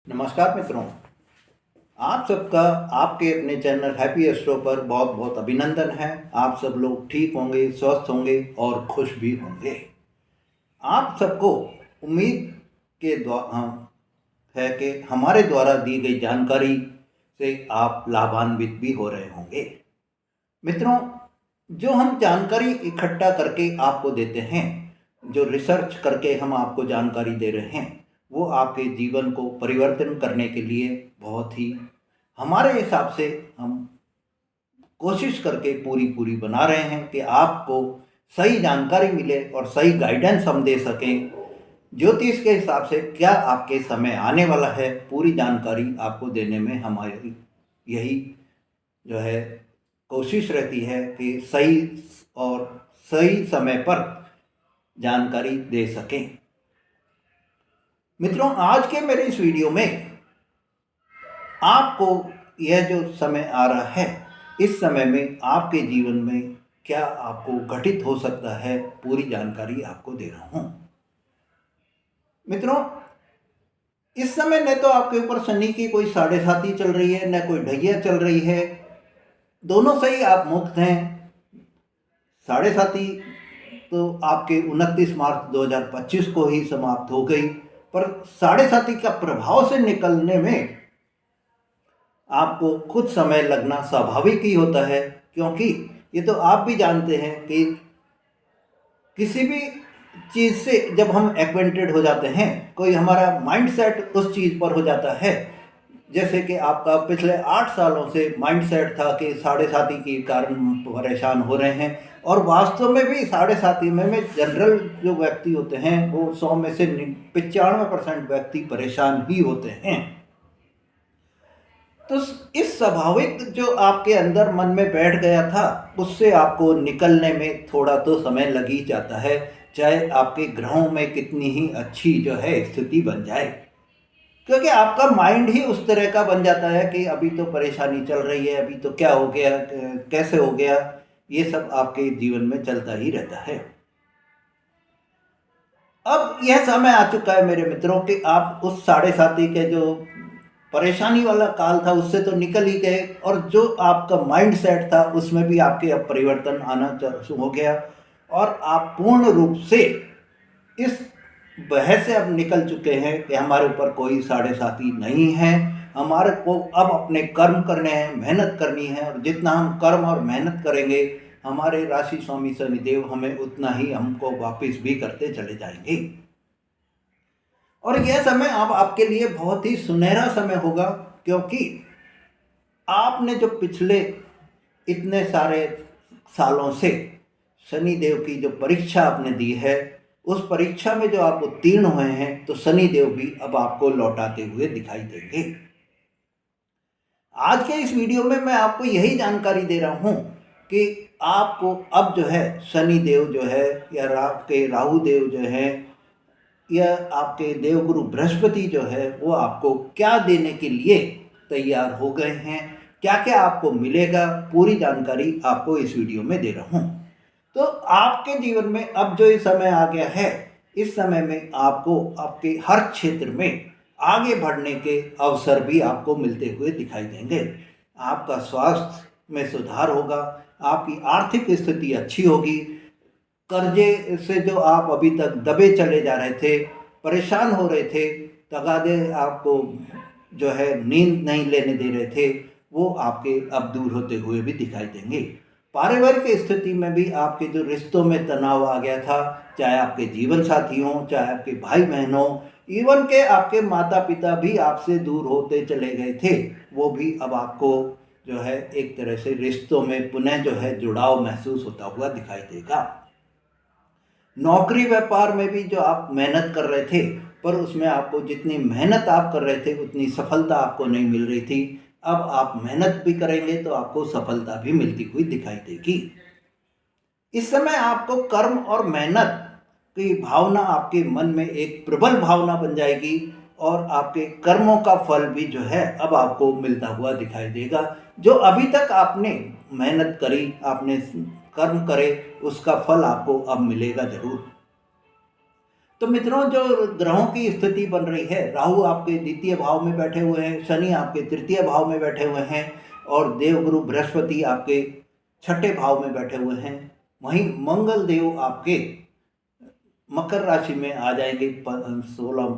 नमस्कार मित्रों, आप सबका आपके अपने चैनल हैप्पी एस्ट्रो पर बहुत बहुत अभिनंदन है। आप सब लोग ठीक होंगे, स्वस्थ होंगे और खुश भी होंगे। आप सबको उम्मीद के द्वारा है कि हमारे द्वारा दी गई जानकारी से आप लाभान्वित भी हो रहे होंगे। मित्रों, जो हम जानकारी इकट्ठा करके आपको देते हैं, जो रिसर्च करके हम आपको जानकारी दे रहे हैं, वो आपके जीवन को परिवर्तन करने के लिए बहुत ही हमारे हिसाब से हम कोशिश करके पूरी पूरी बना रहे हैं कि आपको सही जानकारी मिले और सही गाइडेंस हम दे सकें। ज्योतिष के हिसाब से क्या आपके समय आने वाला है, पूरी जानकारी आपको देने में हमारी यही जो है कोशिश रहती है कि सही और सही समय पर जानकारी दे सकें। मित्रों, आज के मेरे इस वीडियो में आपको यह जो समय आ रहा है, इस समय में आपके जीवन में क्या आपको घटित हो सकता है, पूरी जानकारी आपको दे रहा हूं। मित्रों, इस समय न तो आपके ऊपर शनि की कोई 7.5 चल रही है, न कोई ढैया चल रही है। दोनों से ही आप मुक्त हैं। 7.5 तो आपके 29 मार्च 2025 को ही समाप्त हो गई, पर 7.5 का प्रभाव से निकलने में आपको कुछ समय लगना स्वाभाविक ही होता है, क्योंकि ये तो आप भी जानते हैं कि किसी भी चीज़ से जब हम एक्वेंटेड हो जाते हैं, कोई हमारा माइंड सेट उस चीज़ पर हो जाता है। जैसे कि आपका पिछले 8 सालों से माइंड सेट था कि 7.5 के कारण परेशान हो रहे हैं, और वास्तव में भी 7.5 में जनरल जो व्यक्ति होते हैं वो 100 में से 95% व्यक्ति परेशान ही होते हैं। तो इस स्वाभाविक जो आपके अंदर मन में बैठ गया था, उससे आपको निकलने में थोड़ा तो समय लग ही जाता है, चाहे आपके ग्रहों में कितनी ही अच्छी जो है स्थिति बन जाए, क्योंकि आपका माइंड ही उस तरह का बन जाता है कि अभी तो परेशानी चल रही है, अभी तो क्या हो गया, कैसे हो गया, ये सब आपके जीवन में चलता ही रहता है। अब यह समय आ चुका है मेरे मित्रों कि आप उस 7.5 के जो परेशानी वाला काल था उससे तो निकल ही गए, और जो आपका माइंड सेट था उसमें भी आपके अब परिवर्तन आना शुरू हो गया, और आप पूर्ण रूप से इस बहस से अब निकल चुके हैं कि हमारे ऊपर कोई 7.5 नहीं है। हमारे को अब अपने कर्म करने हैं, मेहनत करनी है, और जितना हम कर्म और मेहनत करेंगे, हमारे राशि स्वामी शनिदेव हमें उतना ही हमको वापस भी करते चले जाएंगे। और यह समय अब आपके लिए बहुत ही सुनहरा समय होगा, क्योंकि आपने जो पिछले इतने सारे सालों से शनि देव की जो परीक्षा आपने दी है, उस परीक्षा में जो आप उत्तीर्ण हुए हैं, तो शनि देव भी अब आपको लौटाते हुए दिखाई देंगे। आज के इस वीडियो में मैं आपको यही जानकारी दे रहा हूं कि आपको अब जो है शनि देव जो है, या आपके राहु देव जो है, या आपके देवगुरु बृहस्पति जो है, वो आपको क्या देने के लिए तैयार हो गए हैं, क्या क्या आपको मिलेगा, पूरी जानकारी आपको इस वीडियो में दे रहा हूँ। तो आपके जीवन में अब जो ये समय आ गया है, इस समय में आपको आपके हर क्षेत्र में आगे बढ़ने के अवसर भी आपको मिलते हुए दिखाई देंगे। आपका स्वास्थ्य में सुधार होगा, आपकी आर्थिक स्थिति अच्छी होगी, कर्जे से जो आप अभी तक दबे चले जा रहे थे, परेशान हो रहे थे, तगादे आपको जो है नींद नहीं लेने दे रहे थे, वो आपके अब दूर होते हुए भी दिखाई देंगे। पारिवारिक स्थिति में भी आपके जो रिश्तों में तनाव आ गया था, चाहे आपके जीवन साथी हों, चाहे आपके भाई बहन हों, इवन के आपके माता पिता भी आपसे दूर होते चले गए थे, वो भी अब आपको जो है एक तरह से रिश्तों में पुनः जो है जुड़ाव महसूस होता हुआ दिखाई देगा। नौकरी व्यापार में भी जो आप मेहनत कर रहे थे, पर उसमें आपको जितनी मेहनत आप कर रहे थे उतनी सफलता आपको नहीं मिल रही थी, अब आप मेहनत भी करेंगे तो आपको सफलता भी मिलती हुई दिखाई देगी। इस समय आपको कर्म और मेहनत की भावना आपके मन में एक प्रबल भावना बन जाएगी, और आपके कर्मों का फल भी जो है अब आपको मिलता हुआ दिखाई देगा। जो अभी तक आपने मेहनत करी, आपने कर्म करे, उसका फल आपको अब मिलेगा जरूर। तो मित्रों, जो ग्रहों की स्थिति बन रही है, राहु आपके द्वितीय भाव में बैठे हुए हैं, शनि आपके तृतीय भाव में बैठे हुए हैं और देवगुरु बृहस्पति आपके छठे भाव में बैठे हुए हैं। वहीं मंगल देव आपके मकर राशि में आ जाएंगे 16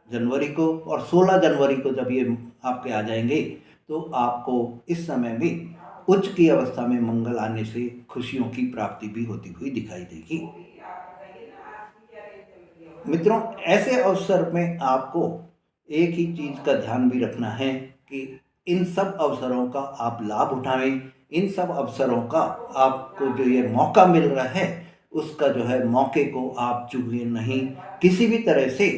जनवरी को, और 16 जनवरी को जब ये आपके आ जाएंगे तो आपको इस समय में उच्च की अवस्था में मंगल आने से खुशियों की प्राप्ति भी होती हुई दिखाई देगी। मित्रों, ऐसे अवसर में आपको एक ही चीज का ध्यान भी रखना है कि इन सब अवसरों का आप लाभ उठाएं। इन सब अवसरों का आपको जो ये मौका मिल रहा है, उसका जो है मौके को आप चूकें नहीं। किसी भी तरह से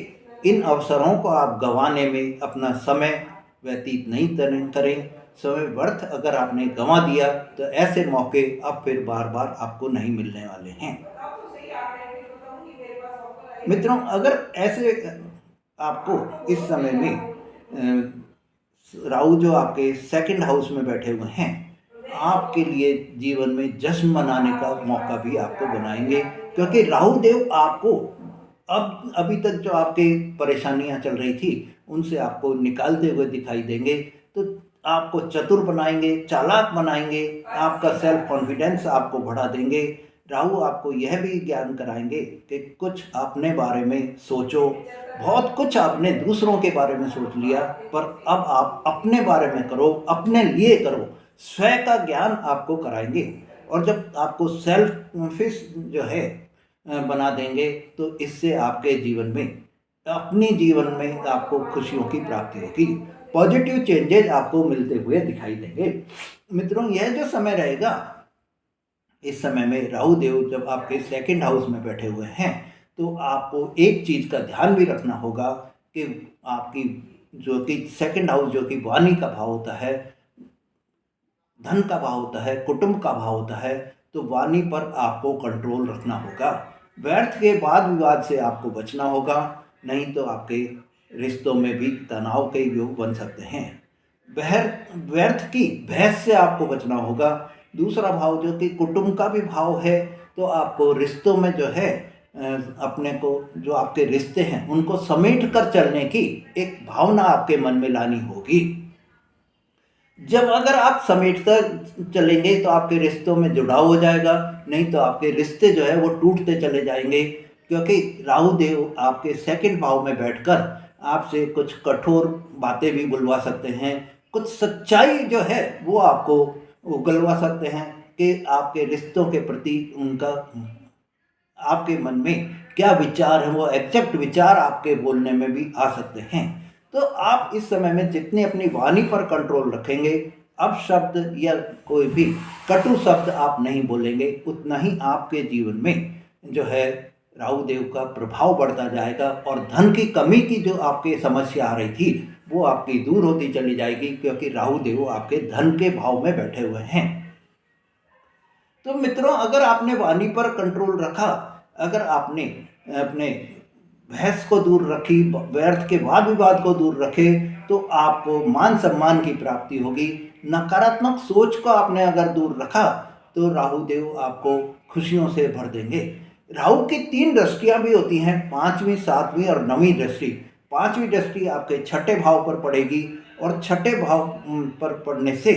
इन अवसरों को आप गंवाने में अपना समय व्यतीत नहीं करें। समय व्यर्थ अगर आपने गंवा दिया तो ऐसे मौके अब फिर बार बार आपको नहीं मिलने वाले हैं। मित्रों, अगर ऐसे आपको इस समय में राहु जो आपके सेकंड हाउस में बैठे हुए हैं, आपके लिए जीवन में जश्न मनाने का मौका भी आपको बनाएंगे, क्योंकि राहु देव आपको अब अभी तक जो आपके परेशानियां चल रही थी उनसे आपको निकालते हुए दिखाई देंगे। तो आपको चतुर बनाएंगे, चालाक बनाएंगे, आपका सेल्फ कॉन्फिडेंस आपको बढ़ा देंगे। राहु आपको यह भी ज्ञान कराएंगे कि कुछ अपने बारे में सोचो। बहुत कुछ आपने दूसरों के बारे में सोच लिया, पर अब आप अपने बारे में करो, अपने लिए करो। स्वयं का ज्ञान आपको कराएंगे, और जब आपको सेल्फ कॉन्फिडेंस जो है बना देंगे तो इससे आपके जीवन में, अपने जीवन में आपको खुशियों की प्राप्ति होगी। पॉजिटिव चेंजेस आपको मिलते हुए दिखाई देंगे। मित्रों, यह जो समय रहेगा, इस समय में राहु देव जब आपके सेकंड हाउस में बैठे हुए हैं तो आपको एक चीज का ध्यान भी रखना होगा कि आपकी जो कि सेकंड हाउस जो कि वाणी का भाव होता है, धन का भाव होता है, कुटुंब का भाव होता है, तो वाणी पर आपको कंट्रोल रखना होगा। व्यर्थ के वाद विवाद से आपको बचना होगा, नहीं तो आपके रिश्तों में भी तनाव के योग बन सकते हैं। व्यर्थ की बहस से आपको बचना होगा। दूसरा भाव जो कि कुटुंब का भी भाव है, तो आपको रिश्तों में जो है अपने को, जो आपके रिश्ते हैं उनको समेट कर चलने की एक भावना आपके मन में लानी होगी। जब अगर आप समेटकर चलेंगे तो आपके रिश्तों में जुड़ाव हो जाएगा, नहीं तो आपके रिश्ते जो है वो टूटते चले जाएंगे, क्योंकि राहु देव आपके सेकंड भाव में बैठकर आपसे कुछ कठोर बातें भी बुलवा सकते हैं। कुछ सच्चाई जो है वो आपको उगलवा सकते हैं कि आपके रिश्तों के प्रति उनका, आपके मन में क्या विचार है, वो एग्जैक्ट विचार आपके बोलने में भी आ सकते हैं। तो आप इस समय में जितनी अपनी वाणी पर कंट्रोल रखेंगे, अपशब्द या कोई भी कटु शब्द आप नहीं बोलेंगे, उतना ही आपके जीवन में जो है राहु देव का प्रभाव बढ़ता जाएगा, और धन की कमी की जो आपके समस्या आ रही थी वो आपकी दूर होती चली जाएगी, क्योंकि राहु देव आपके धन के भाव में बैठे हुए हैं। तो मित्रों, अगर आपने वाणी पर कंट्रोल रखा, अगर आपने अपने बहस को दूर रखी, व्यर्थ के वाद विवाद को दूर रखे, तो आपको मान सम्मान की प्राप्ति होगी। नकारात्मक सोच को आपने अगर दूर रखा तो राहु देव आपको खुशियों से भर देंगे। राहु की 3 दृष्टियां भी होती हैं, 5वीं, 7वीं और 9वीं दृष्टि। 5वीं दृष्टि आपके छठे भाव पर पड़ेगी, और छठे भाव पर पड़ने से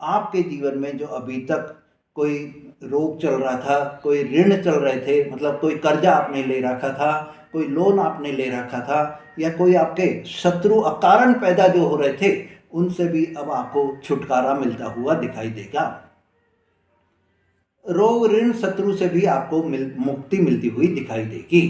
आपके जीवन में जो अभी तक कोई रोग चल रहा था, कोई ऋण चल रहे थे, मतलब कोई कर्जा आपने ले रखा था, कोई लोन आपने ले रखा था, या कोई आपके शत्रु अकारण पैदा जो हो रहे थे, उनसे भी अब आपको छुटकारा मिलता हुआ दिखाई देगा। रोग ऋण शत्रु से भी आपको मुक्ति मिलती हुई दिखाई देगी।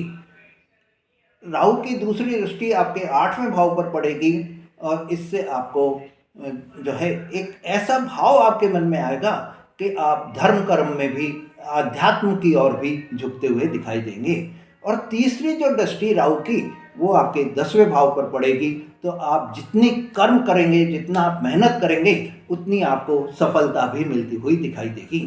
राहु की दूसरी दृष्टि आपके 8वें भाव पर पड़ेगी, और इससे आपको जो है एक ऐसा भाव आपके मन में आएगा कि आप धर्म कर्म में भी, आध्यात्म की ओर भी झुकते हुए दिखाई देंगे। और तीसरी जो दृष्टि राहु की, वो आपके 10वें भाव पर पड़ेगी, तो आप जितनी कर्म करेंगे, जितना आप मेहनत करेंगे, उतनी आपको सफलता भी मिलती हुई दिखाई देगी।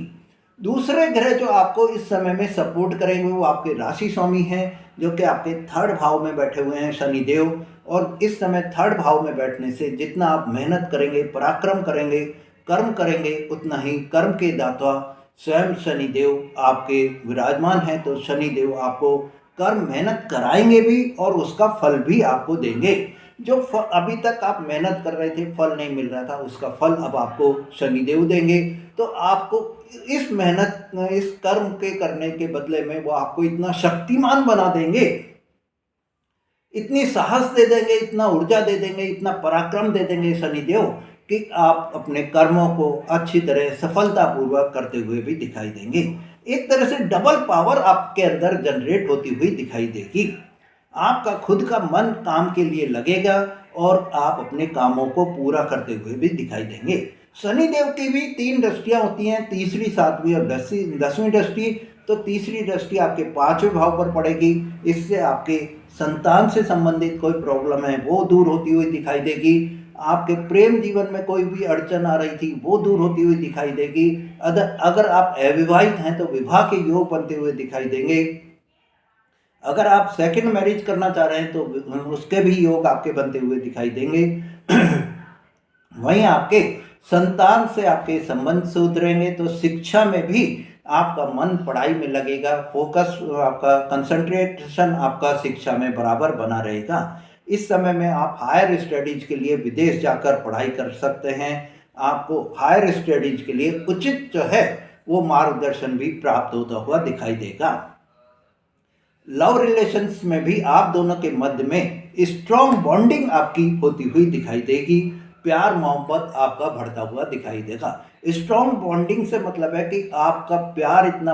दूसरे ग्रह जो आपको इस समय में सपोर्ट करेंगे वो आपके राशि स्वामी हैं, जो कि आपके 3rd भाव में बैठे हुए हैं, शनिदेव। और इस समय 3rd भाव में बैठने से जितना आप मेहनत करेंगे, पराक्रम करेंगे, कर्म करेंगे, उतना ही कर्म के दाता स्वयं शनिदेव आपके विराजमान हैं। तो शनिदेव आपको कर्म मेहनत कराएंगे भी और उसका फल भी आपको देंगे। जो अभी तक आप मेहनत कर रहे थे, फल नहीं मिल रहा था, उसका फल अब आपको शनिदेव देंगे। तो आपको इस मेहनत, इस कर्म के करने के बदले में वो आपको इतना शक्तिमान बना देंगे, इतनी साहस दे देंगे, इतना ऊर्जा दे देंगे, इतना पराक्रम दे देंगे शनिदेव कि आप अपने कर्मों को अच्छी तरह सफलतापूर्वक करते हुए भी दिखाई देंगे। एक तरह से डबल पावर आपके अंदर जनरेट होती हुई दिखाई देगी। आपका खुद का मन काम के लिए लगेगा और आप अपने कामों को पूरा करते हुए भी दिखाई देंगे। शनिदेव की भी 3 दृष्टियाँ होती हैं, तीसरी, 7वीं और 10वीं दृष्टि। तो तीसरी दृष्टि आपके 5वें भाव पर पड़ेगी। इससे आपके संतान से संबंधित कोई प्रॉब्लम है वो दूर होती हुई दिखाई देगी। आपके प्रेम जीवन में कोई भी अड़चन आ रही थी वो दूर होती हुई दिखाई देगी। अगर आप अविवाहित हैं तो विवाह के योग बनते हुए दिखाई देंगे। अगर आप सेकंड मैरिज करना चाह रहे हैं तो उसके भी योग आपके बनते हुए दिखाई देंगे। वहीं आपके संतान से आपके संबंध सुधरेंगे तो शिक्षा में भी आपका मन पढ़ाई में लगेगा, फोकस आपका, कंसंट्रेशन आपका शिक्षा में बराबर बना रहेगा। इस समय में आप हायर स्टडीज के लिए विदेश जाकर पढ़ाई कर सकते हैं। आपको हायर स्टडीज के लिए उचित जो है वो मार्गदर्शन भी प्राप्त होता हुआ दिखाई देगा। लव रिलेशंस में भी आप दोनों के मध्य में स्ट्रॉन्ग बॉन्डिंग आपकी होती हुई दिखाई देगी। प्यार मोहब्बत आपका बढ़ता हुआ दिखाई देगा। स्ट्रॉन्ग बॉन्डिंग से मतलब है कि आपका प्यार इतना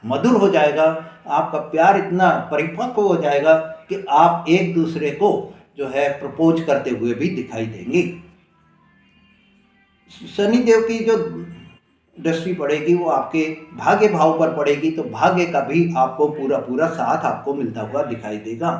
मधुर हो जाएगा, आपका प्यार इतना परिपक्व हो जाएगा कि आप एक दूसरे को जो है प्रपोज करते हुए भी दिखाई देंगे। शनिदेव की जो दृष्टि पड़ेगी वो आपके भाग्य भाव पर पड़ेगी, तो भाग्य का भी आपको पूरा पूरा साथ आपको मिलता हुआ दिखाई देगा।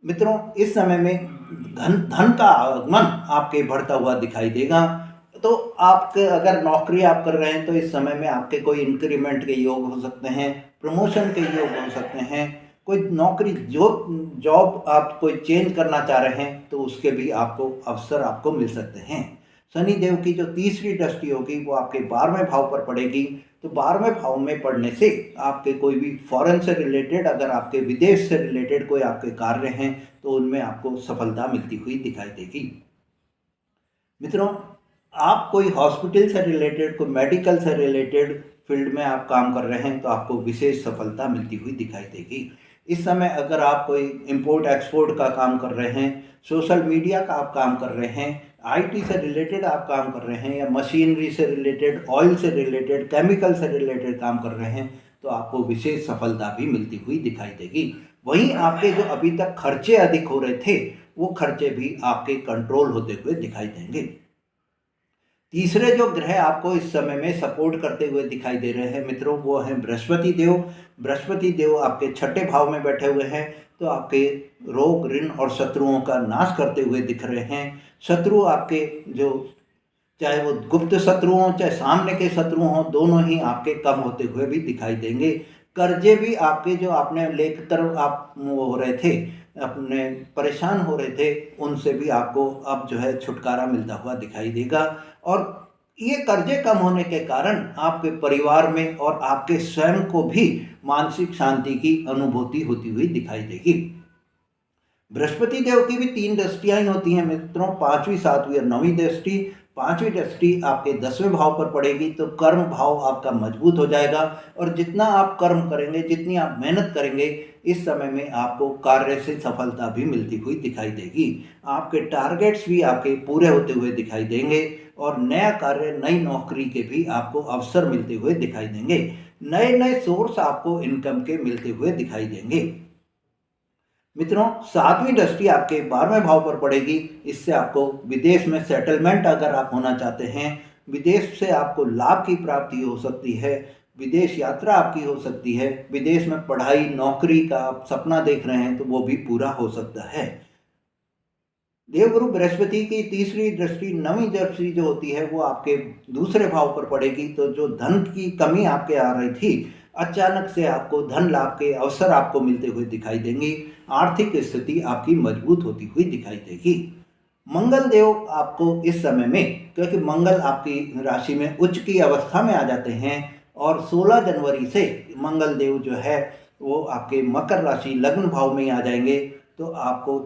मित्रों, इस समय में धन का आगमन आपके बढ़ता हुआ दिखाई देगा। तो आपके अगर नौकरी आप कर रहे हैं तो इस समय में आपके कोई इंक्रीमेंट के योग हो सकते हैं, प्रमोशन के योग हो सकते हैं। कोई नौकरी जॉब आप कोई चेंज करना चाह रहे हैं तो उसके भी आपको अवसर आपको मिल सकते हैं। शनिदेव की जो तीसरी दृष्टि होगी वो आपके 12वें भाव पर पड़ेगी। तो 12वें भाव में पड़ने से आपके कोई भी फॉरेन से रिलेटेड, अगर आपके विदेश से रिलेटेड कोई आपके कार्य हैं तो उनमें आपको सफलता मिलती हुई दिखाई देगी। मित्रों, आप कोई हॉस्पिटल से रिलेटेड, कोई मेडिकल से रिलेटेड फील्ड में आप काम कर रहे हैं तो आपको विशेष सफलता मिलती हुई दिखाई देगी। इस समय अगर आप कोई इंपोर्ट एक्सपोर्ट का काम कर रहे हैं, सोशल मीडिया का आप काम कर रहे हैं, आईटी से रिलेटेड आप काम कर रहे हैं, या मशीनरी से रिलेटेड, ऑयल से रिलेटेड, केमिकल से रिलेटेड काम कर रहे हैं तो आपको विशेष सफलता भी मिलती हुई दिखाई देगी। वहीं आपके जो अभी तक खर्चे अधिक हो रहे थे वो खर्चे भी आपके कंट्रोल होते हुए दिखाई देंगे। तीसरे जो ग्रह आपको इस समय में सपोर्ट करते हुए दिखाई दे रहे हैं मित्रों, वो हैं बृहस्पति देव। बृहस्पति देव आपके 6ठे भाव में बैठे हुए हैं, तो आपके रोग, ऋण और शत्रुओं का नाश करते हुए दिख रहे हैं। शत्रु आपके जो, चाहे वो गुप्त शत्रु हों चाहे सामने के शत्रु हों, दोनों ही आपके कम होते हुए भी दिखाई देंगे। कर्जे भी आपके जो आपने लेकर आप वो हो रहे थे, अपने परेशान हो रहे थे, उनसे भी आपको अब जो है छुटकारा मिलता हुआ दिखाई देगा। और ये कर्जे कम होने के कारण आपके परिवार में और आपके स्वयं को भी मानसिक शांति की अनुभूति होती हुई दिखाई देगी। बृहस्पति देव की भी 3 दृष्टियां ही होती हैं मित्रों, 5वीं, 7वीं और 9वीं दृष्टि। 5वीं दृष्टि आपके 10वें भाव पर पड़ेगी तो कर्म भाव आपका मजबूत हो जाएगा, और जितना आप कर्म करेंगे, जितनी आप मेहनत करेंगे, इस समय में आपको कार्य से सफलता भी मिलती हुई दिखाई देगी। आपके टारगेट्स भी आपके पूरे होते हुए दिखाई देंगे, और नया कार्य, नई नौकरी के भी आपको अवसर मिलते हुए दिखाई देंगे। नए नए सोर्स आपको इनकम के मिलते हुए दिखाई देंगे। मित्रों, 7वीं दृष्टि आपके 12वें भाव पर पड़ेगी। इससे आपको विदेश में सेटलमेंट अगर आप होना चाहते हैं, विदेश से आपको लाभ की प्राप्ति हो सकती है, विदेश यात्रा आपकी हो सकती है, विदेश में पढ़ाई, नौकरी का आप सपना देख रहे हैं तो वो भी पूरा हो सकता है। देवगुरु बृहस्पति की तीसरी दृष्टि, 9वीं दृष्टि जो होती है वो आपके दूसरे भाव पर पड़ेगी। तो जो धन की कमी आपके आ रही थी, अचानक से आपको धन लाभ के अवसर आपको मिलते हुए दिखाई देंगे। आर्थिक स्थिति आपकी मजबूत होती हुई दिखाई देगी। मंगल देव आपको इस समय में, क्योंकि मंगल आपकी राशि में उच्च की अवस्था में आ जाते हैं, और 16 जनवरी से मंगल देव जो है वो आपके मकर राशि लग्न भाव में ही आ जाएंगे। तो आपको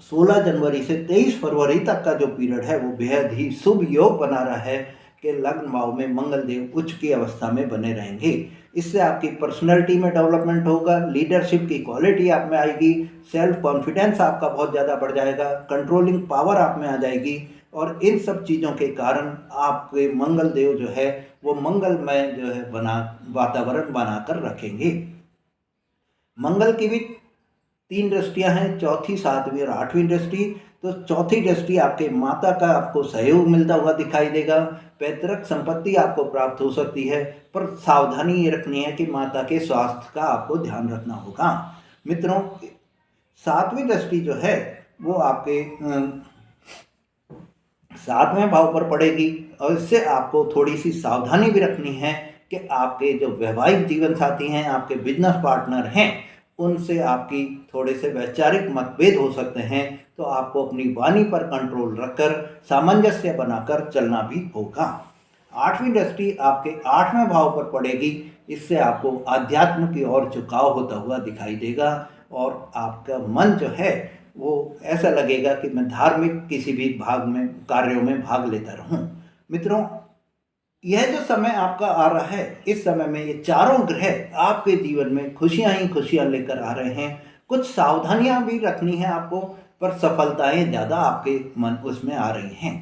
16 जनवरी से 23 फरवरी तक का जो पीरियड है वो बेहद ही शुभ योग बना रहा है कि लग्न भाव में मंगल देव उच्च की अवस्था में बने रहेंगे। इससे आपकी पर्सनैलिटी में डेवलपमेंट होगा, लीडरशिप की क्वालिटी आप में आएगी, सेल्फ कॉन्फिडेंस आपका बहुत ज़्यादा बढ़ जाएगा, कंट्रोलिंग पावर आप में आ जाएगी। और इन सब चीज़ों के कारण आपके मंगल देव जो है वो मंगलमय जो है वातावरण बनाकर रखेंगे। मंगल की भी 3 दृष्टियां हैं, चौथी, 7वीं और 8वीं दृष्टि। तो चौथी दृष्टि आपके माता का आपको सहयोग मिलता हुआ दिखाई देगा, पैतृक संपत्ति आपको प्राप्त हो सकती है, पर सावधानी ये रखनी है कि माता के स्वास्थ्य का आपको ध्यान रखना होगा। मित्रों, 7वीं दृष्टि जो है वो आपके 7वें भाव पर पड़ेगी और इससे आपको थोड़ी सी सावधानी भी रखनी है कि आपके जो वैवाहिक जीवन साथी हैं, आपके बिजनेस पार्टनर हैं, उनसे आपकी थोड़े से वैचारिक मतभेद हो सकते हैं। तो आपको अपनी वाणी पर कंट्रोल रखकर सामंजस्य बनाकर चलना भी होगा। 8वीं दृष्टि आपके 8वें भाव पर पड़ेगी, इससे आपको अध्यात्म की ओर झुकाव होता हुआ दिखाई देगा और आपका मन जो है वो ऐसा लगेगा कि मैं धार्मिक किसी भी कार्यों में भाग लेता रहूं। मित्रों, यह जो समय आपका आ रहा है, इस समय में ये चारों ग्रह आपके जीवन में खुशियां ही खुशियां लेकर आ रहे हैं। कुछ सावधानियां भी रखनी है आपको, पर सफलताएं ज़्यादा आपके मन उसमें आ रही हैं।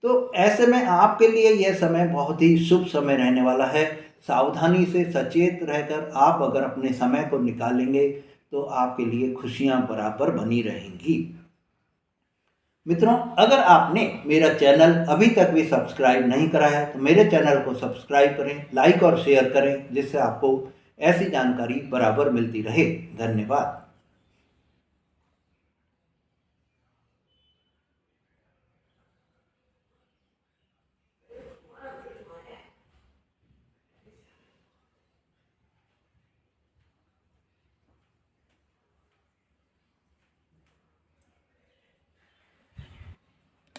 तो ऐसे में आपके लिए यह समय बहुत ही शुभ समय रहने वाला है। सावधानी से सचेत रहकर आप अगर अपने समय को निकालेंगे तो आपके लिए खुशियां बराबर बनी रहेंगी। मित्रों, अगर आपने मेरा चैनल अभी तक भी सब्सक्राइब नहीं करा है तो मेरे चैनल को सब्सक्राइब करें, लाइक और शेयर करें, जिससे आपको ऐसी जानकारी बराबर मिलती रहे। धन्यवाद।